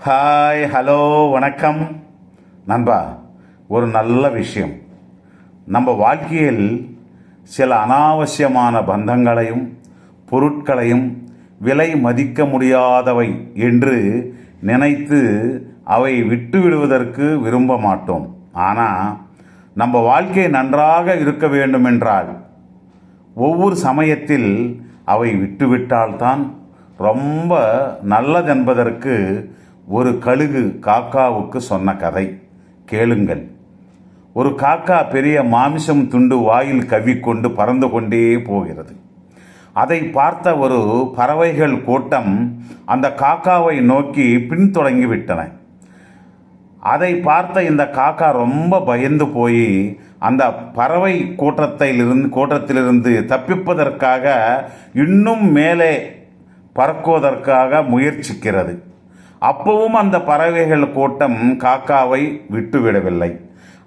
Hi, hello, வணக்கம் நண்பா. ஒரு நல்ல விஷயம். நம்ம வாழ்க்கையில் சில அனாவசியமான பந்தங்களையும் பொருட்களையும் விலை மதிக்க முடியாதவை என்று நினைத்து அவை விட்டுவிடுவதற்கு விரும்ப மாட்டோம். ஆனால் நம்ம வாழ்க்கை நன்றாக இருக்க வேண்டுமென்றால் ஒவ்வொரு சமயத்தில் அவை விட்டுவிட்டால்தான் ரொம்ப நல்லதென்பதற்கு ஒரு கழுகு காக்காவுக்கு சொன்ன கதை கேளுங்கள். ஒரு காக்கா பெரிய மாமிசம் துண்டு வாயில் கவ்விக்கொண்டு பறந்து கொண்டே போகிறது. அதை பார்த்த ஒரு பறவைகள் கூட்டம் அந்த காக்காவை நோக்கி பின்தொடங்கி விட்டன. அதை பார்த்த இந்த காக்கா ரொம்ப பயந்து போய் அந்த பறவை கூட்டத்திலிருந்து தப்பிப்பதற்காக இன்னும் மேலே பறக்குவதற்காக முயற்சிக்கிறது. அப்பவும் அந்த பறவைகள் கூட்டம் காக்காவை விட்டுவிடவில்லை.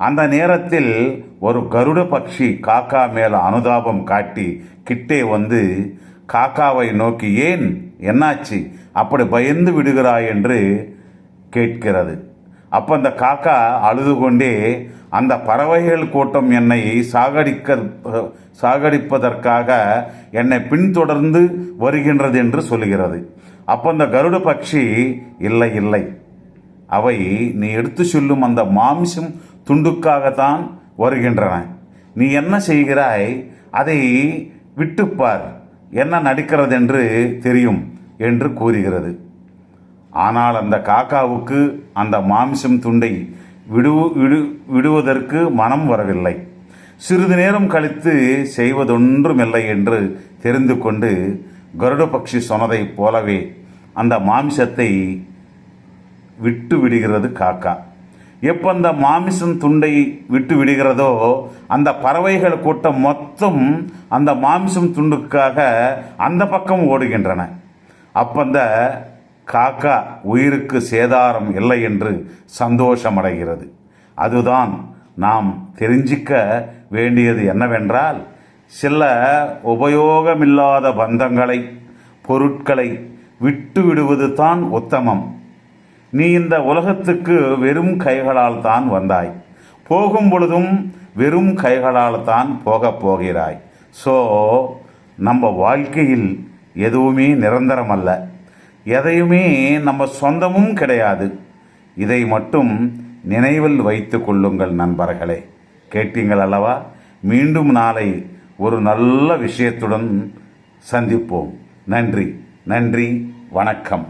அந்த நேரத்தில் ஒரு கருட பட்சி காக்கா மேல் அனுதாபம் காட்டி கிட்டே வந்து காக்காவை நோக்கி, ஏன், என்னாச்சு, அப்படி பயந்து விடுகிறாய் என்று கேட்கிறது. அப்போ அந்த காக்கா அழுது கொண்டே, அந்த பறவைகள் கூட்டம் என்னை சாகடிப்பதற்காக என்னை பின்தொடர்ந்து வருகின்றது என்று சொல்கிறது. அப்போ அந்த கருட பட்சி, இல்லை இல்லை, அவை நீ எடுத்து சொல்லும் அந்த மாமிசம் துண்டுக்காகத்தான் வருகின்றன. நீ என்ன செய்கிறாய், அதை விட்டுப்பார், என்ன நடக்கிறது என்று தெரியும் என்று கூறுகிறது. ஆனால் அந்த காக்காவுக்கு அந்த மாமிசம் துண்டை விடுவதற்கு மனம் வரவில்லை. சிறிது நேரம் கழித்து செய்வதொன்றுமில்லை என்று தெரிந்து கொண்டு கருட பட்சி சொன்னதைப் போலவே அந்த மாமிசத்தை விட்டு விடுகிறது காக்கா. எப்போ அந்த மாமிசம் துண்டை விட்டு விடுகிறதோ அந்த பறவைகள் கூட்டம் மொத்தம் அந்த மாமிசம் துண்டுக்காக அந்த பக்கம் ஓடுகின்றன. அப்போ அந்த காக்கா உயிருக்கு சேதாரம் இல்லை என்று சந்தோஷமடைகிறது. அதுதான் நாம் தெரிஞ்சிக்க வேண்டியது என்னவென்றால், சில உபயோகமில்லாத பந்தங்களை பொருட்களை விட்டு விடுவது தான் உத்தமம். நீ இந்த உலகத்துக்கு வெறும் கைகளால் தான் வந்தாய், போகும் பொழுதும் வெறும் கைகளால் தான் போகிறாய். ஸோ நம்ம வாழ்க்கையில் எதுவுமே நிரந்தரம் அல்ல, எதையுமே நம்ம சொந்தமும் கிடையாது. இதை மட்டும் நினைவில் வைத்து கொள்ளுங்கள் நண்பர்களே. கேட்டீங்கள் அல்லவா? மீண்டும் நாளை ஒரு நல்ல விஷயத்துடன் சந்திப்போம். நன்றி, நன்றி, வணக்கம்.